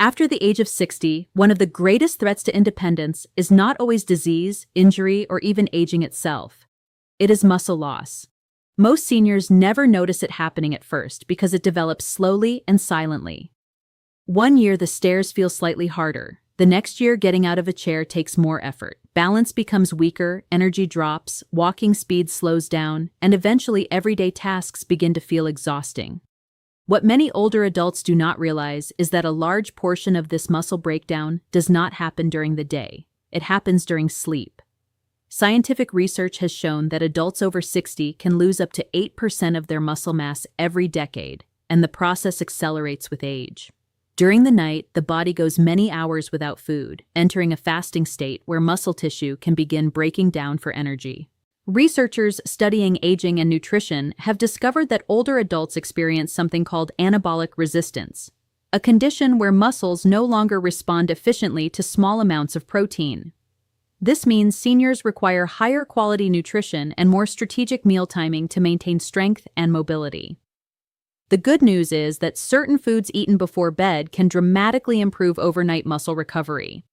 After the age of 60, one of the greatest threats to independence is not always disease, injury, or even aging itself. It is muscle loss. Most seniors never notice it happening at first because it develops slowly and silently. One year the stairs feel slightly harder. The next year getting out of a chair takes more effort. Balance becomes weaker, energy drops, walking speed slows down, and eventually everyday tasks begin to feel exhausting. What many older adults do not realize is that a large portion of this muscle breakdown does not happen during the day. It happens during sleep. Scientific research has shown that adults over 60 can lose up to 8% of their muscle mass every decade, and the process accelerates with age. During the night, the body goes many hours without food, entering a fasting state where muscle tissue can begin breaking down for energy. Researchers studying aging and nutrition have discovered that older adults experience something called anabolic resistance, a condition where muscles no longer respond efficiently to small amounts of protein. This means seniors require higher quality nutrition and more strategic meal timing to maintain strength and mobility. The good news is that certain foods eaten before bed can dramatically improve overnight muscle recovery.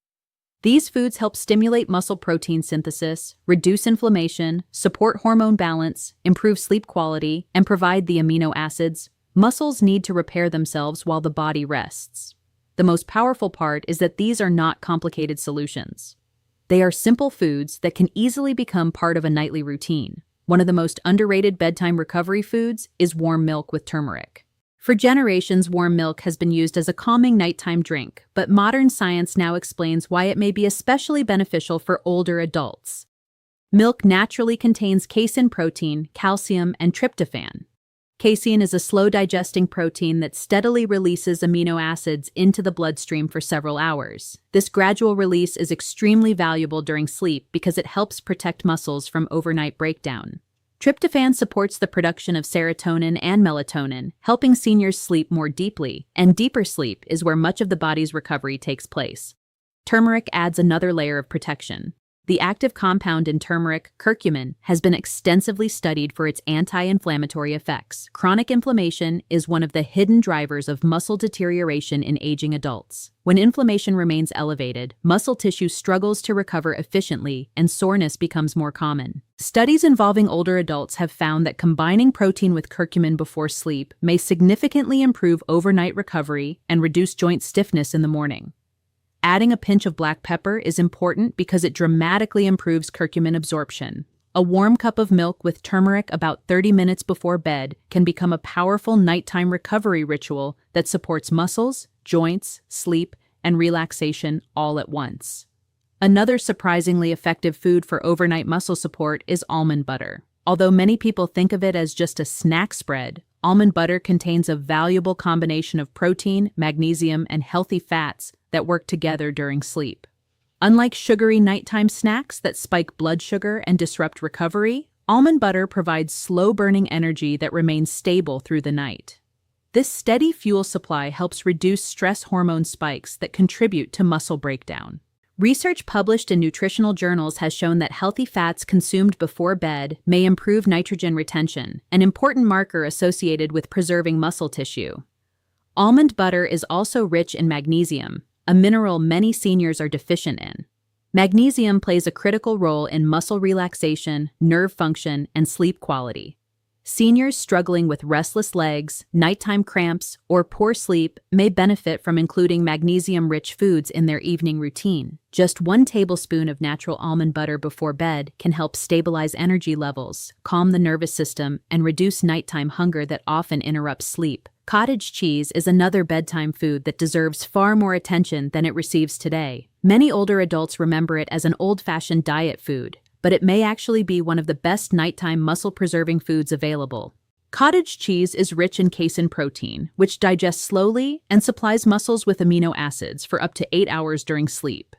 These foods help stimulate muscle protein synthesis, reduce inflammation, support hormone balance, improve sleep quality, and provide the amino acids muscles need to repair themselves while the body rests. The most powerful part is that these are not complicated solutions. They are simple foods that can easily become part of a nightly routine. One of the most underrated bedtime recovery foods is warm milk with turmeric. For generations, warm milk has been used as a calming nighttime drink, but modern science now explains why it may be especially beneficial for older adults. Milk naturally contains casein protein, calcium, and tryptophan. Casein is a slow-digesting protein that steadily releases amino acids into the bloodstream for several hours. This gradual release is extremely valuable during sleep because it helps protect muscles from overnight breakdown. Tryptophan supports the production of serotonin and melatonin, helping seniors sleep more deeply, and deeper sleep is where much of the body's recovery takes place. Turmeric adds another layer of protection. The active compound in turmeric, curcumin, has been extensively studied for its anti-inflammatory effects. Chronic inflammation is one of the hidden drivers of muscle deterioration in aging adults. When inflammation remains elevated, muscle tissue struggles to recover efficiently and soreness becomes more common. Studies involving older adults have found that combining protein with curcumin before sleep may significantly improve overnight recovery and reduce joint stiffness in the morning. Adding a pinch of black pepper is important because it dramatically improves curcumin absorption. A warm cup of milk with turmeric about 30 minutes before bed can become a powerful nighttime recovery ritual that supports muscles, joints, sleep, and relaxation all at once. Another surprisingly effective food for overnight muscle support is almond butter. Although many people think of it as just a snack spread, almond butter contains a valuable combination of protein, magnesium, and healthy fats that work together during sleep. Unlike sugary nighttime snacks that spike blood sugar and disrupt recovery, almond butter provides slow-burning energy that remains stable through the night. This steady fuel supply helps reduce stress hormone spikes that contribute to muscle breakdown. Research published in nutritional journals has shown that healthy fats consumed before bed may improve nitrogen retention, an important marker associated with preserving muscle tissue. Almond butter is also rich in magnesium, a mineral many seniors are deficient in. Magnesium plays a critical role in muscle relaxation, nerve function, and sleep quality. Seniors struggling with restless legs, nighttime cramps, or poor sleep may benefit from including magnesium-rich foods in their evening routine. Just 1 tablespoon of natural almond butter before bed can help stabilize energy levels, calm the nervous system, and reduce nighttime hunger that often interrupts sleep. Cottage cheese is another bedtime food that deserves far more attention than it receives today. Many older adults remember it as an old-fashioned diet food, but it may actually be one of the best nighttime muscle-preserving foods available. Cottage cheese is rich in casein protein, which digests slowly and supplies muscles with amino acids for up to 8 hours during sleep.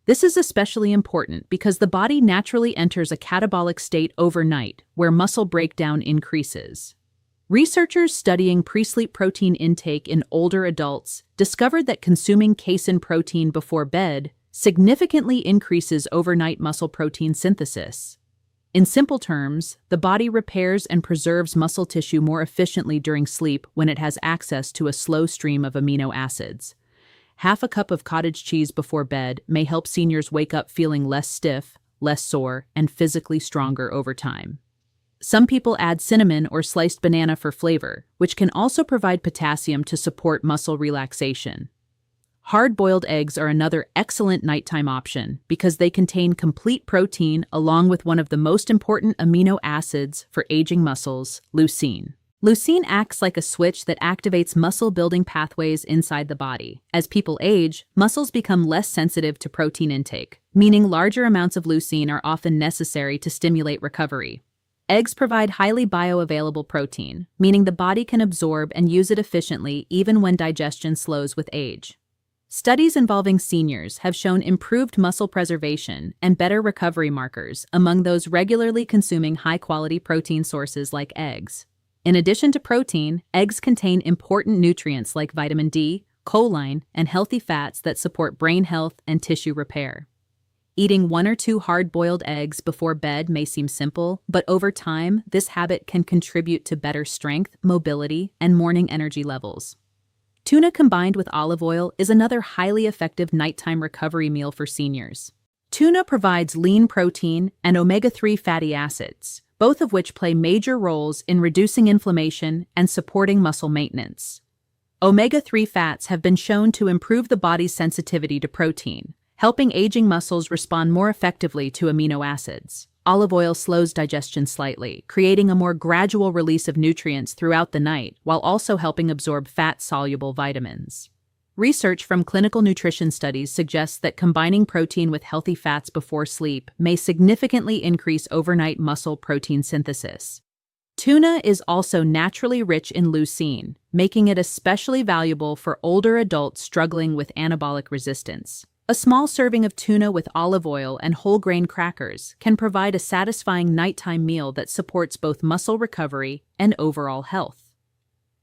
This is especially important because the body naturally enters a catabolic state overnight, where muscle breakdown increases. Researchers studying pre-sleep protein intake in older adults discovered that consuming casein protein before bed significantly increases overnight muscle protein synthesis. In simple terms, the body repairs and preserves muscle tissue more efficiently during sleep when it has access to a slow stream of amino acids. Half a cup of cottage cheese before bed may help seniors wake up feeling less stiff, less sore, and physically stronger over time. Some people add cinnamon or sliced banana for flavor, which can also provide potassium to support muscle relaxation. Hard-boiled eggs are another excellent nighttime option because they contain complete protein along with one of the most important amino acids for aging muscles, leucine. Leucine acts like a switch that activates muscle-building pathways inside the body. As people age, muscles become less sensitive to protein intake, meaning larger amounts of leucine are often necessary to stimulate recovery. Eggs provide highly bioavailable protein, meaning the body can absorb and use it efficiently even when digestion slows with age. Studies involving seniors have shown improved muscle preservation and better recovery markers among those regularly consuming high-quality protein sources like eggs. In addition to protein, eggs contain important nutrients like vitamin D, choline, and healthy fats that support brain health and tissue repair. Eating 1 or 2 hard-boiled eggs before bed may seem simple, but over time, this habit can contribute to better strength, mobility, and morning energy levels. Tuna combined with olive oil is another highly effective nighttime recovery meal for seniors. Tuna provides lean protein and omega-3 fatty acids, both of which play major roles in reducing inflammation and supporting muscle maintenance. Omega-3 fats have been shown to improve the body's sensitivity to protein, helping aging muscles respond more effectively to amino acids. Olive oil slows digestion slightly, creating a more gradual release of nutrients throughout the night while also helping absorb fat-soluble vitamins. Research from clinical nutrition studies suggests that combining protein with healthy fats before sleep may significantly increase overnight muscle protein synthesis. Tuna is also naturally rich in leucine, making it especially valuable for older adults struggling with anabolic resistance. A small serving of tuna with olive oil and whole grain crackers can provide a satisfying nighttime meal that supports both muscle recovery and overall health.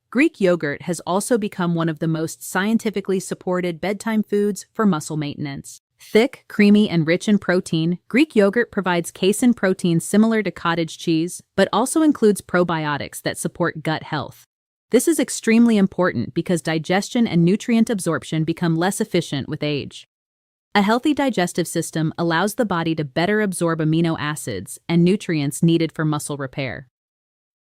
Greek yogurt has also become one of the most scientifically supported bedtime foods for muscle maintenance. Thick, creamy, and rich in protein, Greek yogurt provides casein protein similar to cottage cheese, but also includes probiotics that support gut health. This is extremely important because digestion and nutrient absorption become less efficient with age. A healthy digestive system allows the body to better absorb amino acids and nutrients needed for muscle repair.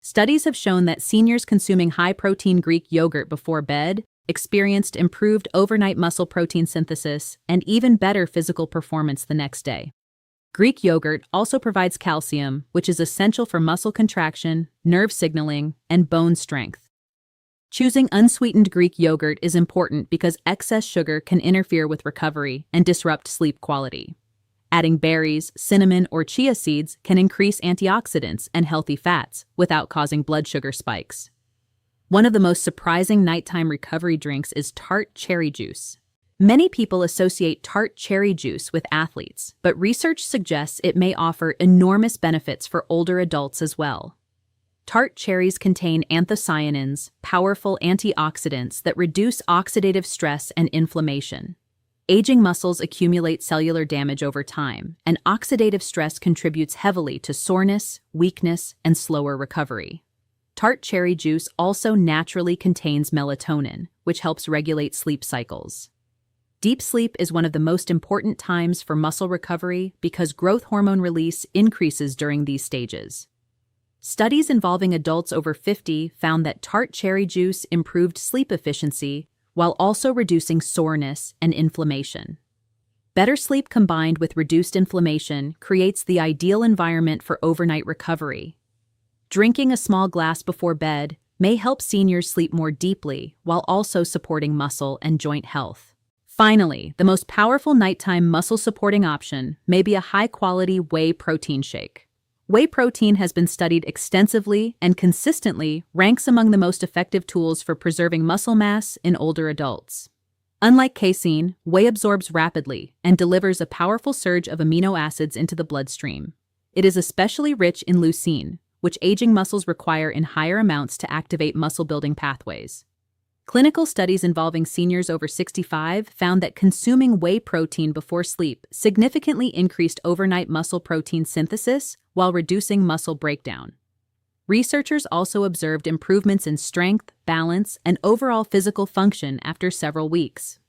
Studies have shown that seniors consuming high-protein Greek yogurt before bed experienced improved overnight muscle protein synthesis and even better physical performance the next day. Greek yogurt also provides calcium, which is essential for muscle contraction, nerve signaling, and bone strength. Choosing unsweetened Greek yogurt is important because excess sugar can interfere with recovery and disrupt sleep quality. Adding berries, cinnamon, or chia seeds can increase antioxidants and healthy fats without causing blood sugar spikes. One of the most surprising nighttime recovery drinks is tart cherry juice. Many people associate tart cherry juice with athletes, but research suggests it may offer enormous benefits for older adults as well. Tart cherries contain anthocyanins, powerful antioxidants that reduce oxidative stress and inflammation. Aging muscles accumulate cellular damage over time, and oxidative stress contributes heavily to soreness, weakness, and slower recovery. Tart cherry juice also naturally contains melatonin, which helps regulate sleep cycles. Deep sleep is one of the most important times for muscle recovery because growth hormone release increases during these stages. Studies involving adults over 50 found that tart cherry juice improved sleep efficiency while also reducing soreness and inflammation. Better sleep combined with reduced inflammation creates the ideal environment for overnight recovery. Drinking a small glass before bed may help seniors sleep more deeply while also supporting muscle and joint health. Finally, the most powerful nighttime muscle-supporting option may be a high-quality whey protein shake. Whey protein has been studied extensively and consistently ranks among the most effective tools for preserving muscle mass in older adults. Unlike casein, whey absorbs rapidly and delivers a powerful surge of amino acids into the bloodstream. It is especially rich in leucine, which aging muscles require in higher amounts to activate muscle-building pathways. Clinical studies involving seniors over 65 found that consuming whey protein before sleep significantly increased overnight muscle protein synthesis while reducing muscle breakdown. Researchers also observed improvements in strength, balance, and overall physical function after several weeks.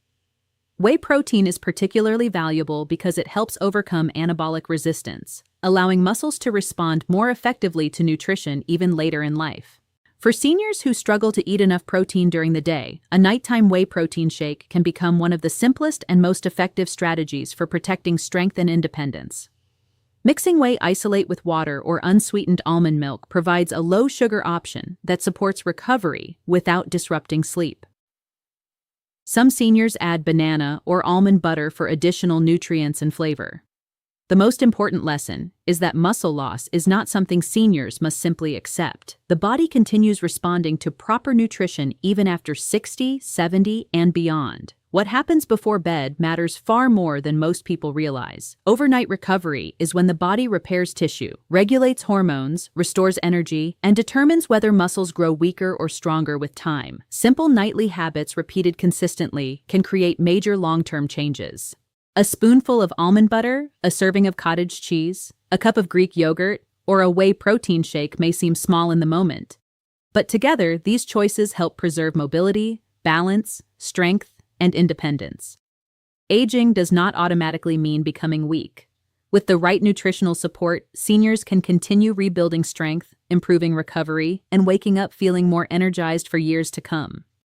Whey protein is particularly valuable because it helps overcome anabolic resistance, allowing muscles to respond more effectively to nutrition even later in life. For seniors who struggle to eat enough protein during the day, a nighttime whey protein shake can become one of the simplest and most effective strategies for protecting strength and independence. Mixing whey isolate with water or unsweetened almond milk provides a low-sugar option that supports recovery without disrupting sleep. Some seniors add banana or almond butter for additional nutrients and flavor. The most important lesson is that muscle loss is not something seniors must simply accept. The body continues responding to proper nutrition even after 60, 70, and beyond. What happens before bed matters far more than most people realize. Overnight recovery is when the body repairs tissue, regulates hormones, restores energy, and determines whether muscles grow weaker or stronger with time. Simple nightly habits repeated consistently can create major long-term changes. A spoonful of almond butter, a serving of cottage cheese, a cup of Greek yogurt, or a whey protein shake may seem small in the moment. But together, these choices help preserve mobility, balance, strength, and independence. Aging does not automatically mean becoming weak. With the right nutritional support, seniors can continue rebuilding strength, improving recovery, and waking up feeling more energized for years to come.